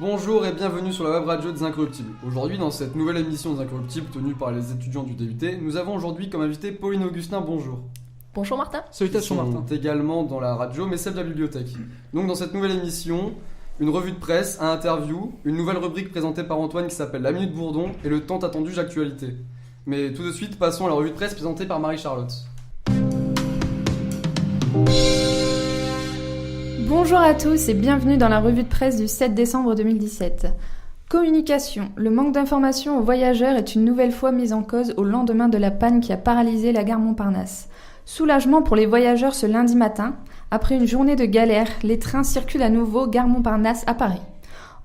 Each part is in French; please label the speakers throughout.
Speaker 1: Bonjour et bienvenue sur la web radio des Incorruptibles. Aujourd'hui, dans cette nouvelle émission des Incorruptibles tenue par les étudiants du DUT, nous avons aujourd'hui comme invité Pauline Augustin. Bonjour.
Speaker 2: Bonjour Martin.
Speaker 1: Salutations Martin. Également dans la radio, mais celle de la bibliothèque. Donc dans cette nouvelle émission, une revue de presse, un interview, une nouvelle rubrique présentée par Antoine qui s'appelle La Minute Bourdon et le tant attendu J'actualité. Mais tout de suite, passons à la revue de presse présentée par Marie-Charlotte.
Speaker 3: Bonjour à tous et bienvenue dans la revue de presse du 7 décembre 2017. Communication. Le manque d'informations aux voyageurs est une nouvelle fois mis en cause au lendemain de la panne qui a paralysé la gare Montparnasse. Soulagement pour les voyageurs ce lundi matin. Après une journée de galère, les trains circulent à nouveau gare Montparnasse à Paris.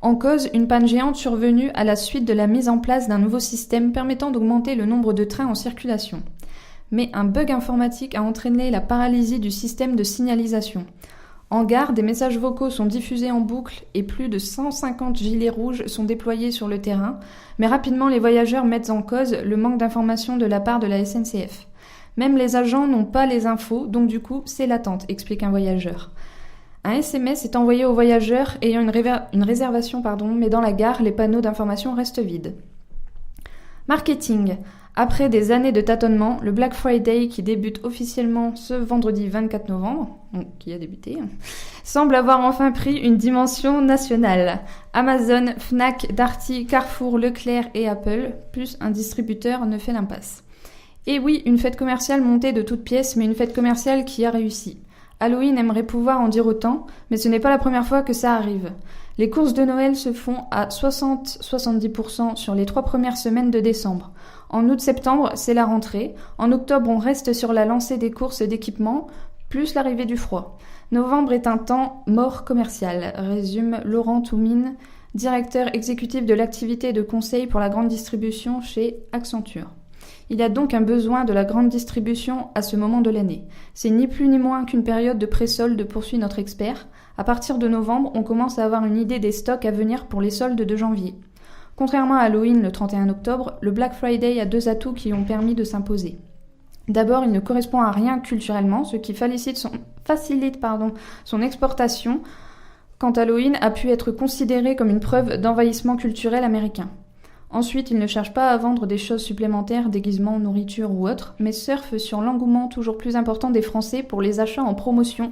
Speaker 3: En cause, une panne géante survenue à la suite de la mise en place d'un nouveau système permettant d'augmenter le nombre de trains en circulation. Mais un bug informatique a entraîné la paralysie du système de signalisation. En gare, des messages vocaux sont diffusés en boucle et plus de 150 gilets rouges sont déployés sur le terrain, mais rapidement les voyageurs mettent en cause le manque d'informations de la part de la SNCF. Même les agents n'ont pas les infos, donc du coup, c'est l'attente, explique un voyageur. Un SMS est envoyé aux voyageurs ayant une réservation, mais dans la gare, les panneaux d'information restent vides. Marketing. Après des années de tâtonnement, le Black Friday, qui débute officiellement ce vendredi 24 novembre, donc qui a débuté, semble avoir enfin pris une dimension nationale. Amazon, Fnac, Darty, Carrefour, Leclerc et Apple, plus un distributeur, ne fait l'impasse. Et oui, une fête commerciale montée de toutes pièces, mais une fête commerciale qui a réussi. Halloween aimerait pouvoir en dire autant, mais ce n'est pas la première fois que ça arrive. Les courses de Noël se font à 60-70% sur les 3 premières semaines de décembre. En août-septembre, c'est la rentrée. En octobre, on reste sur la lancée des courses d'équipement, plus l'arrivée du froid. Novembre est un temps mort commercial, résume Laurent Toumine, directeur exécutif de l'activité de conseil pour la grande distribution chez Accenture. Il y a donc un besoin de la grande distribution à ce moment de l'année. C'est ni plus ni moins qu'une période de pré-solde, poursuit notre expert. À partir de novembre, on commence à avoir une idée des stocks à venir pour les soldes de janvier. Contrairement à Halloween le 31 octobre, le Black Friday a 2 atouts qui ont permis de s'imposer. D'abord, il ne correspond à rien culturellement, ce qui facilite son exportation, quand Halloween a pu être considéré comme une preuve d'envahissement culturel américain. Ensuite, il ne cherche pas à vendre des choses supplémentaires, déguisements, nourriture ou autre, mais surfe sur l'engouement toujours plus important des Français pour les achats en promotion.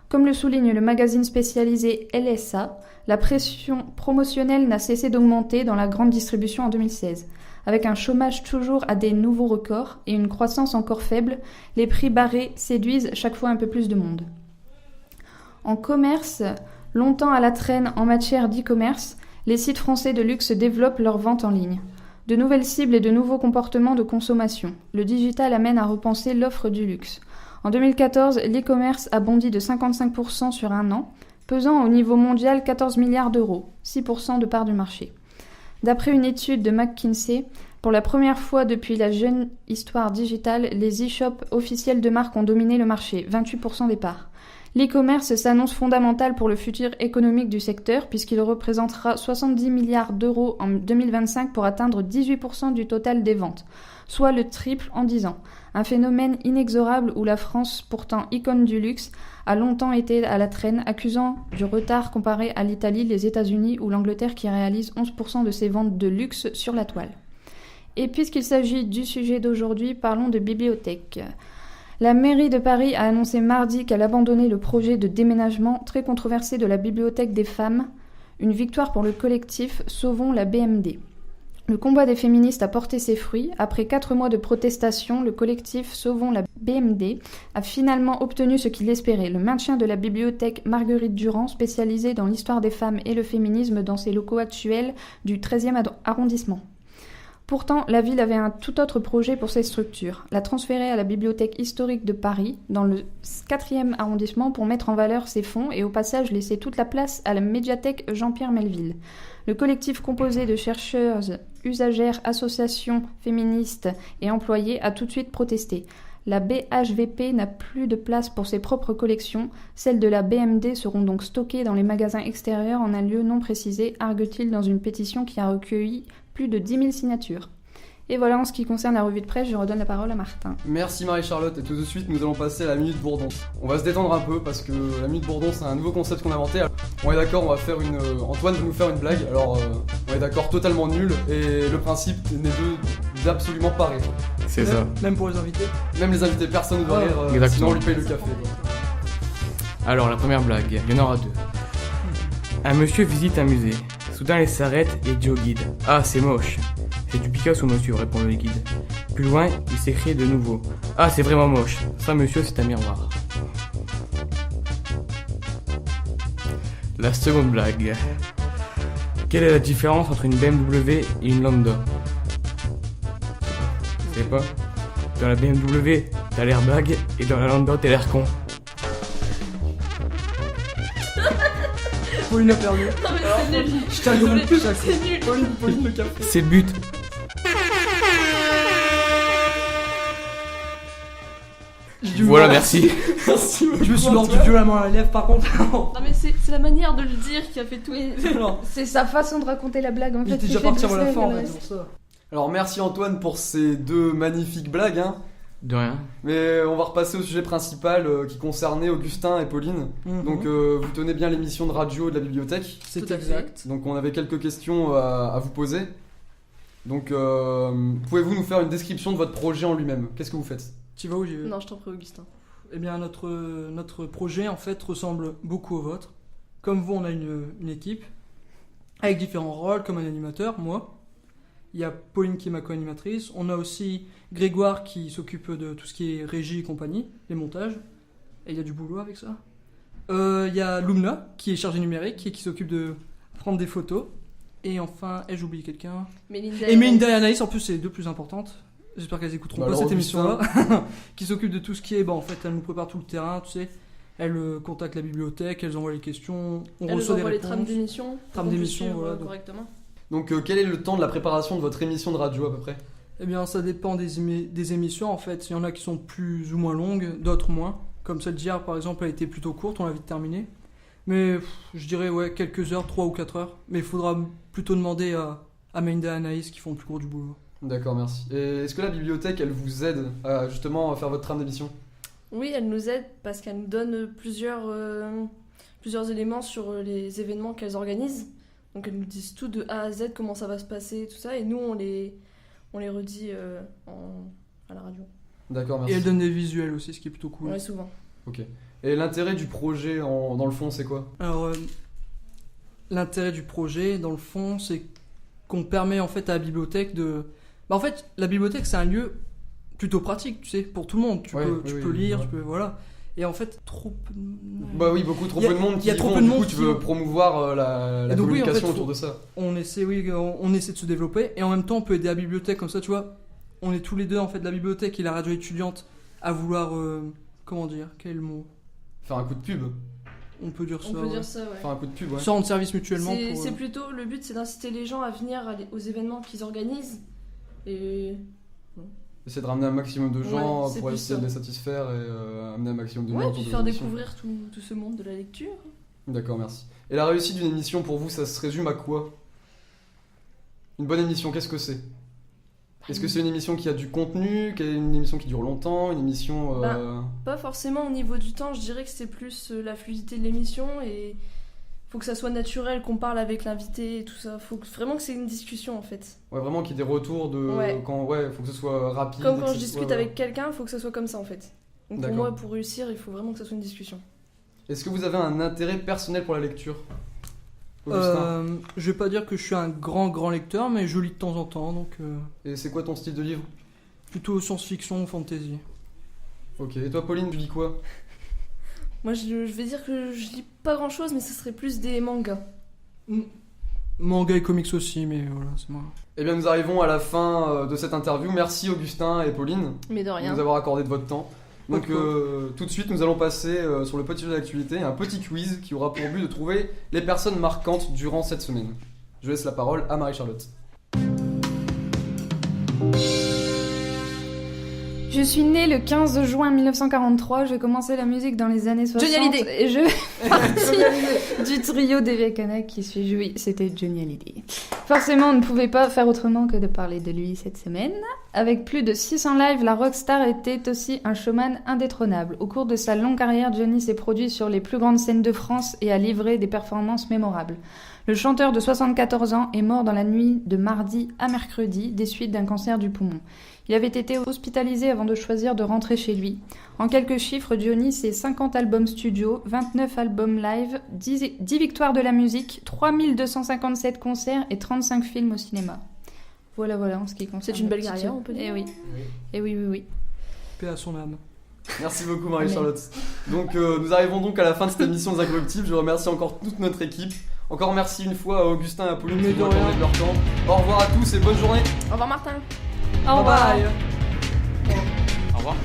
Speaker 3: Comme le souligne le magazine spécialisé LSA, la pression promotionnelle n'a cessé d'augmenter dans la grande distribution en 2016. Avec un chômage toujours à des nouveaux records et une croissance encore faible, les prix barrés séduisent chaque fois un peu plus de monde. En commerce, longtemps à la traîne en matière d'e-commerce, les sites français de luxe développent leurs ventes en ligne. De nouvelles cibles et de nouveaux comportements de consommation. Le digital amène à repenser l'offre du luxe. En 2014, l'e-commerce a bondi de 55% sur un an, pesant au niveau mondial 14 milliards d'euros, 6% de part du marché. D'après une étude de McKinsey, pour la première fois depuis la jeune histoire digitale, les e-shops officiels de marque ont dominé le marché, 28% des parts. L'e-commerce s'annonce fondamental pour le futur économique du secteur puisqu'il représentera 70 milliards d'euros en 2025 pour atteindre 18% du total des ventes, soit le triple en 10 ans. Un phénomène inexorable où la France, pourtant icône du luxe, a longtemps été à la traîne, accusant du retard comparé à l'Italie, les États-Unis ou l'Angleterre qui réalisent 11% de ses ventes de luxe sur la toile. Et puisqu'il s'agit du sujet d'aujourd'hui, parlons de bibliothèque. La mairie de Paris a annoncé mardi qu'elle abandonnait le projet de déménagement très controversé de la Bibliothèque des femmes, une victoire pour le collectif Sauvons la BMD. Le combat des féministes a porté ses fruits. Après 4 mois de protestation, le collectif Sauvons la BMD a finalement obtenu ce qu'il espérait, le maintien de la bibliothèque Marguerite Durand, spécialisée dans l'histoire des femmes et le féminisme dans ses locaux actuels du 13e arrondissement. Pourtant, la ville avait un tout autre projet pour ces structures, la transférer à la Bibliothèque historique de Paris, dans le 4e arrondissement, pour mettre en valeur ses fonds et au passage laisser toute la place à la médiathèque Jean-Pierre Melville. Le collectif composé de chercheuses, usagères, associations féministes et employés a tout de suite protesté. La BHVP n'a plus de place pour ses propres collections, celles de la BMD seront donc stockées dans les magasins extérieurs en un lieu non précisé, argue-t-il dans une pétition qui a recueilli plus de 10 000 signatures. Et voilà, en ce qui concerne la revue de presse, je redonne la parole à Martin.
Speaker 1: Merci Marie-Charlotte, et tout de suite nous allons passer à la Minute Bourdon. On va se détendre un peu parce que la Minute Bourdon c'est un nouveau concept qu'on a inventé. On est d'accord, on va faire Antoine va nous faire une blague, alors on est d'accord, totalement nul, et le principe n'est d'absolument pas rire.
Speaker 2: C'est ça.
Speaker 4: Même pour les invités.
Speaker 1: Même les invités, personne ne doit rire,
Speaker 2: exactement.
Speaker 1: sinon on lui paye le café.
Speaker 2: Alors, la première blague, il y en aura 2. Un monsieur visite un musée. Soudain, il s'arrête et dit au guide: Ah, c'est moche. C'est du Picasso, monsieur, répond le guide. Plus loin, il s'écrie de nouveau: Ah, c'est vraiment moche. Ça, monsieur, c'est un miroir. La seconde blague. Quelle est la différence entre une BMW et une Lambda? Vous savez pas? Dans la BMW, t'as l'airbag, et dans la Lambda, t'as l'air con.
Speaker 4: Pauline a perdu.
Speaker 5: Non mais c'est nul.
Speaker 4: Je t'interromps plus chaque fois.
Speaker 5: C'est nul.
Speaker 1: Pauline le café.
Speaker 2: C'est le but. Voilà, merci.
Speaker 1: Merci beaucoup.
Speaker 4: Je me suis mordu violemment à la lèvre par contre.
Speaker 5: Non mais c'est la manière de le dire qui a fait tout.
Speaker 4: Non.
Speaker 3: C'est sa façon de raconter la blague, en fait.
Speaker 4: Il était
Speaker 3: qui
Speaker 4: déjà
Speaker 3: fait
Speaker 4: parti avant la
Speaker 3: blesser
Speaker 4: fin en
Speaker 3: le
Speaker 4: fait,
Speaker 3: reste.
Speaker 4: c'est pour ça.
Speaker 1: Alors merci Antoine pour ces 2 magnifiques blagues, hein.
Speaker 2: De rien.
Speaker 1: Mais on va repasser au sujet principal qui concernait Augustin et Pauline. Donc vous tenez bien l'émission de radio de la bibliothèque.
Speaker 4: C'est
Speaker 5: Tout à
Speaker 4: exact.
Speaker 1: Donc on avait quelques questions à vous poser. Donc pouvez-vous nous faire une description de votre projet en lui-même? Qu'est-ce que vous faites?
Speaker 4: Tu vas où j'y vais?
Speaker 5: Non, je t'en prie, Augustin.
Speaker 4: Eh bien notre projet en fait ressemble beaucoup au vôtre. Comme vous, on a une équipe avec différents rôles, comme un animateur, moi. Il y a Pauline qui est ma co-animatrice. On a aussi Grégoire qui s'occupe de tout ce qui est régie et compagnie, les montages. Et il y a du boulot avec ça. Il y a Lumna qui est chargée numérique et qui s'occupe de prendre des photos. Et enfin, j'ai oublié quelqu'un.
Speaker 5: Mélinda
Speaker 4: Et Mélinda et Anaïs, en plus, c'est les 2 plus importantes. J'espère qu'elles écouteront
Speaker 1: Bah
Speaker 4: pas
Speaker 1: alors,
Speaker 4: cette
Speaker 1: Augustin.
Speaker 4: émission-là. Qui s'occupe de tout ce qui est. En fait, elles nous préparent tout le terrain, tu sais. Elles contactent la bibliothèque, elles envoient les questions, on
Speaker 5: Elle nous
Speaker 4: reçoit des
Speaker 5: envoie les
Speaker 4: réponses.
Speaker 5: trames d'émission.
Speaker 4: Trames
Speaker 5: pour qu'on puisse
Speaker 4: d'émission,
Speaker 5: suivre,
Speaker 4: voilà, donc.
Speaker 5: correctement.
Speaker 1: Donc quel est le temps de la préparation de votre émission de radio à peu près?
Speaker 4: Eh bien, ça dépend des émissions, en fait. Il y en a qui sont plus ou moins longues, d'autres moins. Comme celle d'hier, par exemple, a été plutôt courte, on l'a vite terminée. Mais je dirais, ouais, quelques heures, 3 ou 4 heures. Mais il faudra plutôt demander à Mélinda et Anaïs qui font le plus gros du boulot.
Speaker 1: D'accord, merci. Et est-ce que la bibliothèque, elle vous aide à justement faire votre trame d'émission?
Speaker 5: Oui, elle nous aide parce qu'elle nous donne plusieurs éléments sur les événements qu'elles organisent. Donc elles nous disent tout de A à Z, comment ça va se passer, tout ça. Et nous, on les redit à la radio.
Speaker 1: D'accord,
Speaker 4: Et
Speaker 1: merci.
Speaker 4: elle donne des visuels aussi, ce qui est plutôt cool.
Speaker 5: Ouais, souvent.
Speaker 1: Et l'intérêt du projet dans le fond, c'est quoi?
Speaker 4: Alors, l'intérêt du projet, dans le fond, c'est qu'on permet en fait à la bibliothèque de... Bah, en fait, la bibliothèque, c'est un lieu plutôt pratique, tu sais, pour tout le monde. Tu
Speaker 1: Ouais,
Speaker 4: peux,
Speaker 1: oui,
Speaker 4: tu peux
Speaker 1: oui,
Speaker 4: lire,
Speaker 1: ouais.
Speaker 4: tu peux... Voilà. Et en fait, trop...
Speaker 1: Bah oui, beaucoup trop
Speaker 4: Il y a-
Speaker 1: peu de monde
Speaker 4: il
Speaker 1: qui
Speaker 4: y a
Speaker 1: y
Speaker 4: trop
Speaker 1: vont,
Speaker 4: peu de
Speaker 1: du
Speaker 4: monde
Speaker 1: coup tu
Speaker 4: qui
Speaker 1: veux
Speaker 4: vont.
Speaker 1: promouvoir la
Speaker 4: Et donc oui, en
Speaker 1: communication
Speaker 4: fait,
Speaker 1: autour de ça.
Speaker 4: On essaie, oui, on essaie de se développer. Et en même temps, on peut aider la bibliothèque, comme ça, tu vois. On est tous les deux, en fait, la bibliothèque et la radio étudiante, à vouloir... comment dire? Quel est le mot?
Speaker 1: Faire un coup de pub.
Speaker 4: On peut dire ça.
Speaker 5: On peut
Speaker 4: ouais.
Speaker 5: dire ça, ouais.
Speaker 1: Faire un coup de pub, ouais.
Speaker 4: Se rendre service mutuellement
Speaker 5: C'est
Speaker 4: pour...
Speaker 5: c'est plutôt, le but c'est d'inciter les gens à venir aux événements qu'ils organisent. Et
Speaker 1: Essayer de ramener un maximum de gens
Speaker 5: Ouais, c'est
Speaker 1: pour
Speaker 5: plus
Speaker 1: essayer
Speaker 5: ça.
Speaker 1: de les satisfaire et amener un maximum de gens
Speaker 5: ouais,
Speaker 1: autour
Speaker 5: puis
Speaker 1: de
Speaker 5: faire
Speaker 1: l'émission.
Speaker 5: découvrir tout ce monde de la lecture.
Speaker 1: D'accord, merci. Et la réussite d'une émission pour vous, ça se résume à quoi? Une bonne émission, qu'est-ce que c'est? Est-ce que c'est une émission qui a du contenu, une émission qui dure longtemps, une émission...
Speaker 5: Pas forcément au niveau du temps, je dirais que c'est plus la fluidité de l'émission et faut que ça soit naturel, qu'on parle avec l'invité et tout ça. Faut vraiment que c'est une discussion en fait.
Speaker 1: Ouais, vraiment qu'il y ait des retours de...
Speaker 5: Ouais.
Speaker 1: faut que ce soit rapide.
Speaker 5: Comme
Speaker 1: et
Speaker 5: quand
Speaker 1: que
Speaker 5: je
Speaker 1: ce
Speaker 5: discute
Speaker 1: soit-
Speaker 5: avec quelqu'un, il faut que ça soit comme ça en fait. Donc pour
Speaker 1: D'accord.
Speaker 5: moi, pour réussir, il faut vraiment que ça soit une discussion.
Speaker 1: Est-ce que vous avez un intérêt personnel pour la lecture, Augustin?
Speaker 4: Je vais pas dire que je suis un grand lecteur, mais je lis de temps en temps, donc
Speaker 1: Et c'est quoi ton style de livre?
Speaker 4: plutôt science-fiction, fantasy.
Speaker 1: Ok, et toi Pauline, tu lis quoi?
Speaker 5: Moi, je vais dire que je lis pas grand chose, mais ce serait plus des mangas.
Speaker 4: Manga et comics aussi, mais voilà, c'est moi.
Speaker 1: Eh bien nous arrivons à la fin de cette interview. Merci Augustin et Pauline
Speaker 5: Mais de
Speaker 1: de
Speaker 5: rien.
Speaker 1: nous avoir accordé de votre temps. Donc
Speaker 4: D'accord.
Speaker 1: tout de suite nous allons passer sur le petit jeu d'actualité, un petit quiz qui aura pour but de trouver les personnes marquantes durant cette semaine. Je laisse la parole à Marie-Charlotte.
Speaker 3: Je suis née le 15 juin 1943, j'ai commencé la musique dans les années 60
Speaker 5: Johnny Hallyday.
Speaker 3: et je fais partie du trio des Vekana qui suit. Oui, c'était Johnny Hallyday. Forcément, on ne pouvait pas faire autrement que de parler de lui cette semaine. Avec plus de 600 lives, la rockstar était aussi un showman indétrônable. Au cours de sa longue carrière, Johnny s'est produit sur les plus grandes scènes de France et a livré des performances mémorables. Le chanteur de 74 ans est mort dans la nuit de mardi à mercredi des suites d'un cancer du poumon. Il avait été hospitalisé avant de choisir de rentrer chez lui. En quelques chiffres, Johnny, c'est 50 albums studio, 29 albums live, 10 victoires de la musique, 3257 concerts et 35 films au cinéma. Voilà, en ce qui concerne.
Speaker 5: C'est une belle
Speaker 3: le petit
Speaker 5: carrière,
Speaker 3: Joe.
Speaker 5: on peut dire.
Speaker 3: Eh oui. Et oui.
Speaker 4: Paix à son âme.
Speaker 1: Merci beaucoup Marie-Charlotte. Donc nous arrivons donc à la fin de cette émission des Incorruptibles. Je remercie encore toute notre équipe. Encore merci une fois à Augustin et à Pauline
Speaker 4: Mais
Speaker 1: qui
Speaker 4: de
Speaker 1: ont
Speaker 4: rien.
Speaker 1: accordé de leur temps. Au revoir à tous et bonne journée.
Speaker 5: Au revoir Martin.
Speaker 3: Au revoir.
Speaker 4: Bye.
Speaker 2: Au revoir.